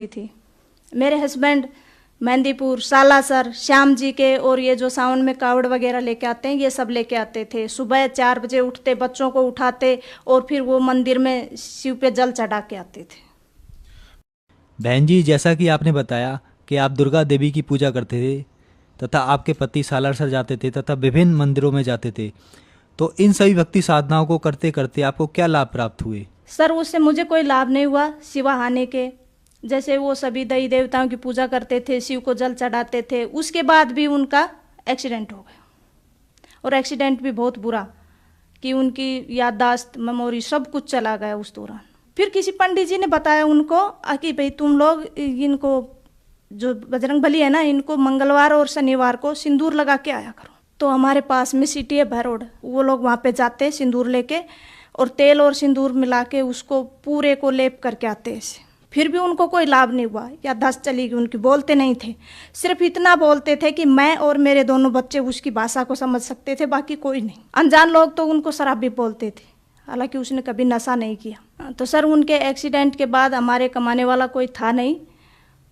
थी। मेरे हस्बैंड मेहंदीपुर, सालासर, श्याम जी के और ये जो सावन में कावड़ वगैरह लेके आते हैं, ये सब लेके आते थे। सुबह 4 बजे उठते, बच्चों को उठाते और फिर वो मंदिर में शिव पे जल चढ़ा के आते थे। बहन जी, जैसा कि आपने बताया कि आप दुर्गा देवी की पूजा करते थे तथा आपके पति सालासर जाते थे तथा विभिन्न मंदिरों में जाते थे, तो इन सभी भक्ति साधनाओं को करते करते आपको क्या लाभ प्राप्त हुए? सर, उससे मुझे कोई लाभ नहीं हुआ सिवाय के। जैसे वो सभी देवी देवताओं की पूजा करते थे, शिव को जल चढ़ाते थे, उसके बाद भी उनका एक्सीडेंट हो गया, और एक्सीडेंट भी बहुत बुरा कि उनकी याददाश्त, मेमोरी सब कुछ चला गया उस दौरान। फिर किसी पंडित जी ने बताया उनको कि भाई तुम लोग इनको जो बजरंगबली है ना, इनको मंगलवार और शनिवार को सिंदूर लगा के आया करो। तो हमारे पास में सिटी है भैरोड, वो लोग वहाँ पे जाते सिंदूर लेके और तेल और सिंदूर मिला के उसको पूरे को लेप करके आते ऐसे। फिर भी उनको कोई लाभ नहीं हुआ, याददाश्त चली गई उनकी, बोलते नहीं थे। सिर्फ इतना बोलते थे कि मैं और मेरे दोनों बच्चे उसकी भाषा को समझ सकते थे, बाकी कोई नहीं। अनजान लोग तो उनको शराबी बोलते थे, हालांकि उसने कभी नशा नहीं किया। तो सर, उनके एक्सीडेंट के बाद हमारे कमाने वाला कोई था नहीं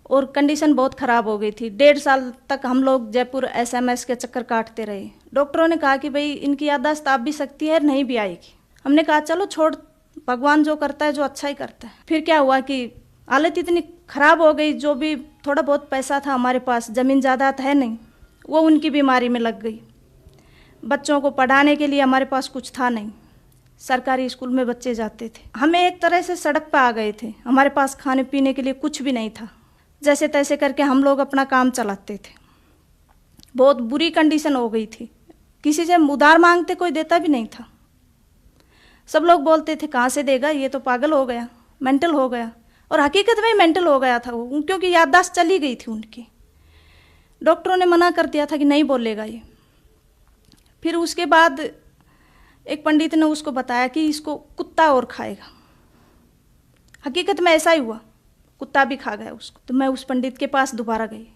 और कंडीशन बहुत ख़राब हो गई थी। 1.5 साल तक हम लोग जयपुर SMS के चक्कर काटते रहे। डॉक्टरों ने कहा कि भाई इनकी याददाश्त आ भी सकती है, नहीं भी आएगी। हमने कहा चलो छोड़, भगवान जो करता है जो अच्छा ही करता है। फिर क्या हुआ कि हालत इतनी ख़राब हो गई, जो भी थोड़ा बहुत पैसा था हमारे पास, ज़मीन जायदाद है नहीं, वो उनकी बीमारी में लग गई। बच्चों को पढ़ाने के लिए हमारे पास कुछ था नहीं, सरकारी स्कूल में बच्चे जाते थे। हमें एक तरह से सड़क पर आ गए थे, हमारे पास खाने पीने के लिए कुछ भी नहीं था। जैसे तैसे करके हम लोग अपना काम चलाते थे। बहुत बुरी कंडीशन हो गई थी, किसी से उधार मांगते कोई देता भी नहीं था। सब लोग बोलते थे कहाँ से देगा, ये तो पागल हो गया, मेंटल हो गया। और हकीकत में मेंटल हो गया था वो, क्योंकि याददाश्त चली गई थी उनकी। डॉक्टरों ने मना कर दिया था कि नहीं बोलेगा ये। फिर उसके बाद एक पंडित ने उसको बताया कि इसको कुत्ता और खाएगा। हकीकत में ऐसा ही हुआ, कुत्ता भी खा गया उसको। तो मैं उस पंडित के पास दोबारा गई।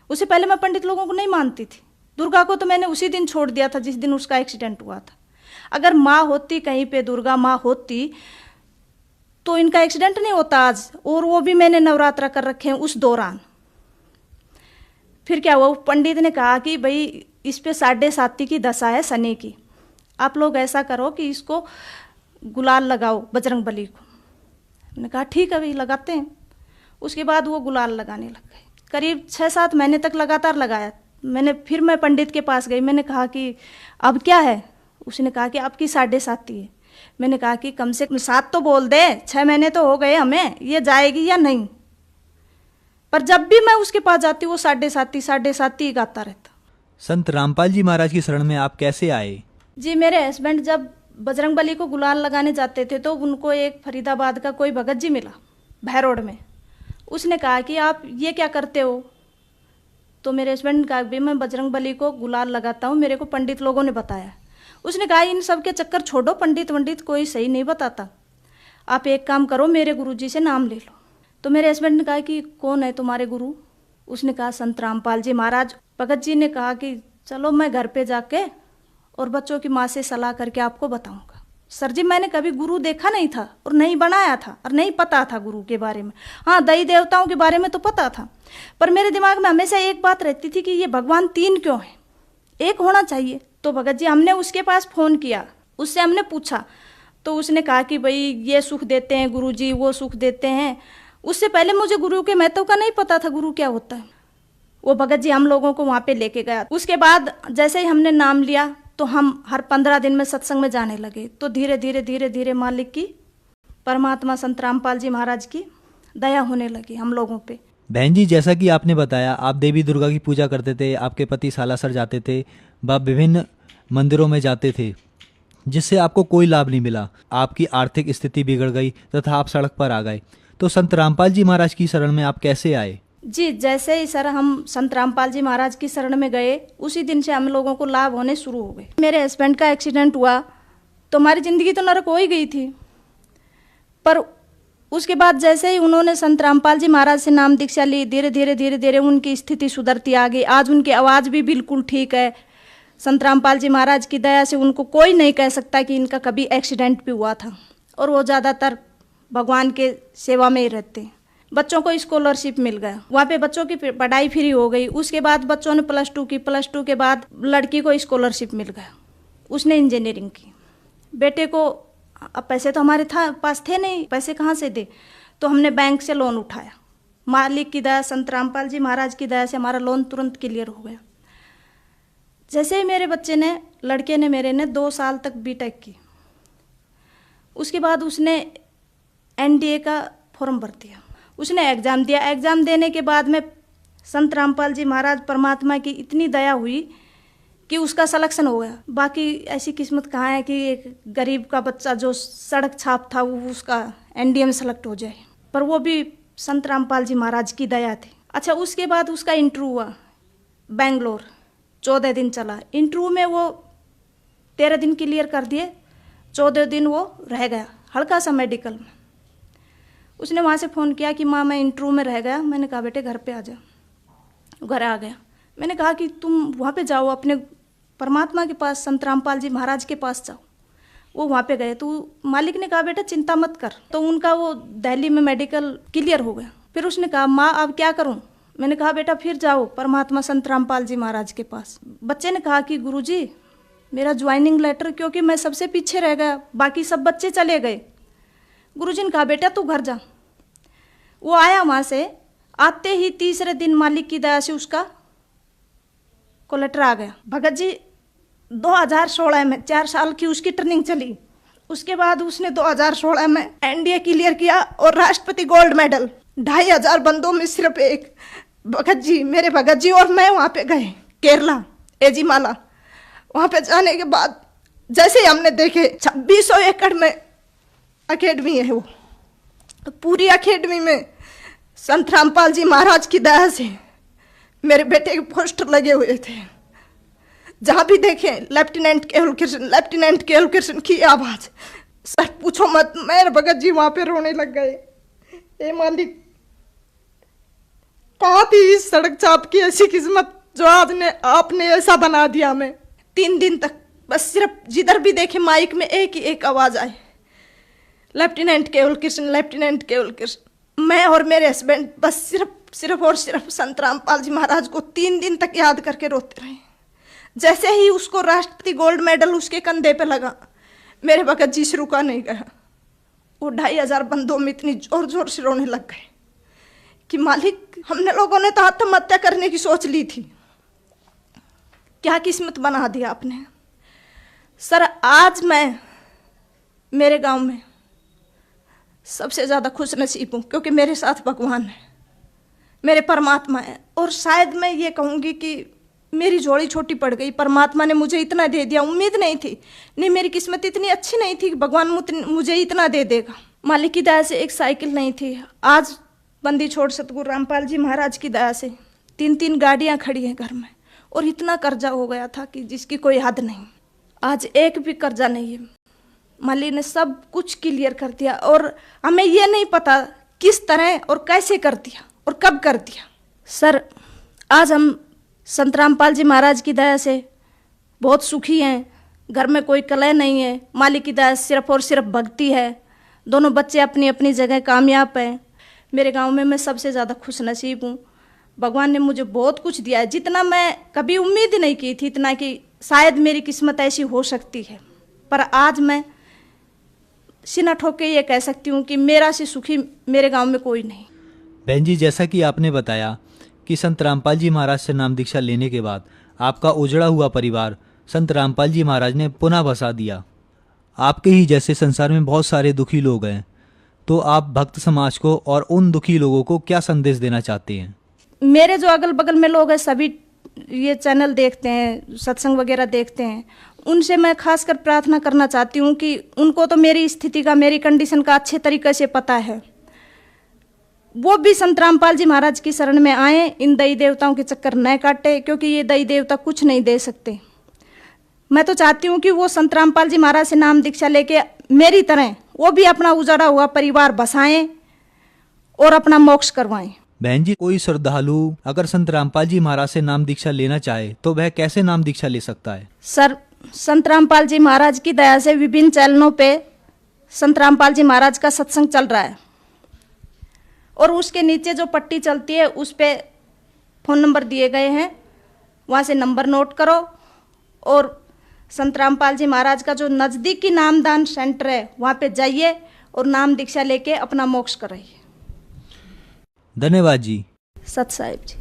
उससे पहले मैं पंडित लोगों को नहीं मानती थी। दुर्गा को तो मैंने उसी दिन छोड़ दिया था जिस दिन उसका एक्सीडेंट हुआ था। अगर माँ होती कहीं पे, दुर्गा माँ होती, तो इनका एक्सीडेंट नहीं होता आज, और वो भी मैंने नवरात्रा कर रखे हैं उस दौरान। फिर क्या हुआ, पंडित ने कहा कि भाई इस पे 7.5 की दशा है शनि की, आप लोग ऐसा करो कि इसको गुलाल लगाओ बजरंगबली को। मैंने कहा ठीक है भाई, लगाते हैं। उसके बाद वो गुलाल लगाने लग गए। करीब 6-7 महीने तक लगातार लगाया। फिर मैं पंडित के पास गई, मैंने कहा कि अब क्या है। उसने कहा कि आपकी 7.5 है। मैंने कहा कि कम से कम 7 तो बोल दे, 6 महीने तो हो गए हमें, ये जाएगी या नहीं। पर जब भी मैं उसके पास जाती वो 7.5 ही गाता रहता। संत रामपाल जी महाराज की शरण में आप कैसे आए? जी, मेरे हस्बैंड जब बजरंगबली को गुलाल लगाने जाते थे तो उनको एक फरीदाबाद का कोई भगत जी मिला भैरोड में। उसने कहा कि आप ये क्या करते हो। तो मेरे हस्बैंड ने कहा भी मैं बजरंगबली को गुलाल लगाता हूँ, मेरे को पंडित लोगों ने बताया। उसने कहा इन सब के चक्कर छोड़ो, पंडित वंडित कोई सही नहीं बताता, आप एक काम करो, मेरे गुरुजी से नाम ले लो। तो मेरे हस्बैंड ने कहा कि कौन है तुम्हारे गुरु। उसने कहा संत रामपाल जी महाराज। भगत जी ने कहा कि चलो मैं घर पे जाके और बच्चों की माँ से सलाह करके आपको बताऊंगा। सर जी, मैंने कभी गुरु देखा नहीं था और नहीं बनाया था और नहीं पता था गुरु के बारे में। हाँ, देवी देवताओं के बारे में तो पता था, पर मेरे दिमाग में हमेशा एक बात रहती थी कि ये भगवान 3 क्यों है, एक होना चाहिए। तो भगत जी, हमने उसके पास फ़ोन किया, उससे हमने पूछा, तो उसने कहा कि भाई ये सुख देते हैं गुरु जी, वो सुख देते हैं। उससे पहले मुझे गुरु के महत्व का नहीं पता था, गुरु क्या होता है। वो भगत जी हम लोगों को वहाँ पे लेके गया। उसके बाद जैसे ही हमने नाम लिया तो हम हर 15 दिन में सत्संग में जाने लगे। तो धीरे धीरे धीरे धीरे मालिक की, परमात्मा संत रामपाल जी महाराज की दया होने लगी हम लोगों पे। बहन जी, जैसा कि आपने बताया आप देवी दुर्गा की पूजा करते थे, आपके पति सालासर जाते थे, वह विभिन्न मंदिरों में जाते थे, जिससे आपको कोई लाभ नहीं मिला। आपकी आर्थिक स्थिति बिगड़ गई तथा आप सड़क पर आ गए। तो संत रामपाल जी महाराज की शरण में आप कैसे आए? जी, जैसे ही सर हम संत रामपाल जी महाराज की शरण में गए, उसी दिन से हम लोगों को लाभ होने शुरू हो गए। मेरे हस्बैंड का एक्सीडेंट हुआ तो हमारी ज़िंदगी तो नरक हो ही गई थी। पर उसके बाद जैसे ही उन्होंने संत रामपाल जी महाराज से नाम दीक्षा ली, धीरे धीरे धीरे धीरे उनकी स्थिति सुधरती आ गई। आज उनकी आवाज़ भी बिल्कुल ठीक है। संत रामपाल जी महाराज की दया से उनको कोई नहीं कह सकता कि इनका कभी एक्सीडेंट भी हुआ था, और वो ज़्यादातर भगवान के सेवा में ही रहते हैं। बच्चों को स्कॉलरशिप मिल गया, वहाँ पे बच्चों की पढ़ाई फ्री हो गई। उसके बाद बच्चों ने +2 की, +2 के बाद लड़की को स्कॉलरशिप मिल गया, उसने इंजीनियरिंग की। बेटे को अब पैसे तो हमारे पास थे नहीं, पैसे कहाँ से दे, तो हमने बैंक से लोन उठाया। मालिक की दया, संत रामपाल जी महाराज की दया से हमारा लोन तुरंत क्लियर हो गया। जैसे ही मेरे बच्चे ने, लड़के ने मेरे ने 2 साल तक बीटेक की, उसके बाद उसने एनडीए का फॉर्म भर दिया, उसने एग्ज़ाम दिया। एग्ज़ाम देने के बाद में संत रामपाल जी महाराज परमात्मा की इतनी दया हुई कि उसका सिलेक्शन हो गया। बाकी ऐसी किस्मत कहाँ है कि एक गरीब का बच्चा जो सड़क छाप था वो उसका एनडीए में सेलेक्ट हो जाए, पर वो भी संत रामपाल जी महाराज की दया थी। अच्छा, उसके बाद उसका इंटरव्यू हुआ बेंगलोर, 14 दिन चला। इंटरव्यू में वो 13 दिन क्लियर कर दिए, 14 दिन वो रह गया हल्का सा मेडिकल में। उसने वहाँ से फ़ोन किया कि माँ मैं इंटरव्यू में रह गया। मैंने कहा बेटे घर पे आ जा। घर आ गया। मैंने कहा कि तुम वहाँ पे जाओ, अपने परमात्मा के पास, संत रामपाल जी महाराज के पास जाओ। वो वहाँ पे गए तो मालिक ने कहा बेटा चिंता मत कर। तो उनका वो दिल्ली में मेडिकल क्लियर हो गया। फिर उसने कहा माँ अब क्या करूँ। मैंने कहा बेटा फिर जाओ परमात्मा संत रामपाल जी महाराज के पास। बच्चे ने कहा कि गुरुजी मेरा ज्वाइनिंग लेटर, क्योंकि मैं सबसे पीछे रह गया, बाकी सब बच्चे चले गए। गुरुजी ने कहा बेटा तू घर जा। वो आया वहाँ से, आते ही तीसरे दिन मालिक की दया से उसका को लेटर आ गया। भगत जी 2016 में 4 साल की उसकी ट्रेनिंग चली। उसके बाद उसने 2016 में एनडीए क्लियर किया और राष्ट्रपति गोल्ड मेडल। 2500 बंदों में सिर्फ एक भगत जी, मेरे भगत जी और मैं वहाँ पे गए केरला, एजीमाला। वहाँ पे जाने के बाद जैसे ही हमने देखे 2600 एकड़ में अकेडमी है वो, तो पूरी अकेडमी में संत रामपाल जी महाराज की दया से मेरे बेटे के पोस्टर लगे हुए थे। जहाँ भी देखे लेफ्टिनेंट केवल कृष्ण, लेफ्टिनेंट केवल कृष्ण की आवाज़। सर पूछो मत, मेरे भगत जी वहाँ पे रोने लग गए। ए मालिक कहाँ थी इस सड़क चाप की ऐसी किस्मत जो आज ने आपने ऐसा बना दिया। हमें 3 दिन तक बस सिर्फ जिधर भी देखे माइक में एक ही एक आवाज़ आए, लेफ्टिनेंट केवल कृष्ण, लेफ्टिनेंट केवल कृष्ण। मैं और मेरे हस्बैंड बस सिर्फ और सिर्फ संत रामपाल जी महाराज को 3 दिन तक याद करके रोते रहे। जैसे ही उसको राष्ट्रपति गोल्ड मेडल उसके कंधे पे लगा, मेरे भगत जी से रुका नहीं गया। वो 2500 बंदों में इतनी जोर जोर से रोने लग गए कि मालिक हमने लोगों ने तो आत्महत्या करने की सोच ली थी, क्या किस्मत बना दिया आपने। सर आज मैं मेरे गांव में सबसे ज़्यादा खुश नसीब हूँ, क्योंकि मेरे साथ भगवान है, मेरे परमात्मा है। और शायद मैं ये कहूँगी कि मेरी जोड़ी छोटी पड़ गई, परमात्मा ने मुझे इतना दे दिया। उम्मीद नहीं थी, नहीं मेरी किस्मत इतनी अच्छी नहीं थी कि भगवान मुझे इतना दे देगा। मालिक की दया से एक साइकिल नहीं थी, आज बंदी छोड़ सतगुरु रामपाल जी महाराज की दया से 3-3 गाड़ियाँ खड़ी हैं घर में। और इतना कर्जा हो गया था कि जिसकी कोई हद नहीं। आज एक भी कर्जा नहीं है। मालिक ने सब कुछ क्लियर कर दिया और हमें ये नहीं पता किस तरह और कैसे कर दिया और कब कर दिया। सर आज हम संत रामपाल जी महाराज की दया से बहुत सुखी हैं। घर में कोई कलह नहीं है। मालिक की दया सिर्फ और सिर्फ भक्ति है। दोनों बच्चे अपनी अपनी जगह कामयाब हैं। मेरे गांव में मैं सबसे ज़्यादा खुश नसीब हूँ। भगवान ने मुझे बहुत कुछ दिया है, जितना मैं कभी उम्मीद ही नहीं की थी, इतना कि शायद मेरी किस्मत ऐसी हो सकती है। पर आज मैं सीना ठोक के ये कह सकती हूँ कि मेरा से सुखी मेरे गांव में कोई नहीं। बहन जी, जैसा कि आपने बताया कि संत रामपाल जी महाराज से नाम दीक्षा लेने के बाद आपका उजड़ा हुआ परिवार संत रामपाल जी महाराज ने पुनः बसा दिया। आपके ही जैसे संसार में बहुत सारे दुखी लोग हैं, तो आप भक्त समाज को और उन दुखी लोगों को क्या संदेश देना चाहते हैं? मेरे जो अगल बगल में लोग हैं सभी ये चैनल देखते हैं, सत्संग वगैरह देखते हैं, उनसे मैं खासकर प्रार्थना करना चाहती हूँ कि उनको तो मेरी स्थिति का, मेरी कंडीशन का अच्छे तरीके से पता है। वो भी संत रामपाल जी महाराज की शरण में आए, इन दई देवताओं के चक्कर न काटे, क्योंकि ये दई देवता कुछ नहीं दे सकते। मैं तो चाहती हूँ कि वो संत रामपाल जी महाराज से नाम दीक्षा लेके मेरी तरह वो भी अपना उजाड़ा हुआ परिवार बसाएं और अपना मोक्ष करवाएं। बहन जी, कोई श्रद्धालु अगर संत रामपाल जी महाराज से नाम दीक्षा लेना चाहे तो वह कैसे नाम दीक्षा ले सकता है? सर संत रामपाल जी महाराज की दया से विभिन्न चैनलों पे संत रामपाल जी महाराज का सत्संग चल रहा है। और उसके नीचे जो पट्टी चलती है उस पे फ़ोन नंबर दिए गए हैं, वहाँ से नंबर नोट करो और संत रामपाल जी महाराज का जो नज़दीकी नामदान सेंटर है वहाँ पे जाइए और नाम दीक्षा लेके अपना मोक्ष कराइए। धन्यवाद जी। सत साहिब जी।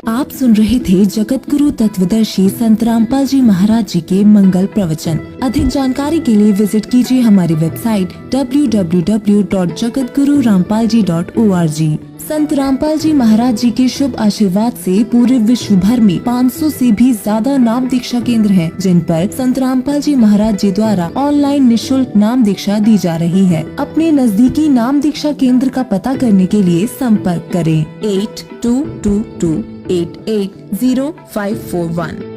आप सुन रहे थे जगत गुरु तत्वदर्शी संत रामपाल जी महाराज जी के मंगल प्रवचन। अधिक जानकारी के लिए विजिट कीजिए हमारी वेबसाइट www.jagatgururampalji.org। संत रामपाल जी महाराज जी के शुभ आशीर्वाद से पूरे विश्व भर में 500 से भी ज्यादा नाम दीक्षा केंद्र हैं, जिन पर संत रामपाल जी महाराज जी द्वारा ऑनलाइन निशुल्क नाम दीक्षा दी जा रही है। अपने नजदीकी नाम दीक्षा केंद्र का पता करने के लिए संपर्क करें 8222880541।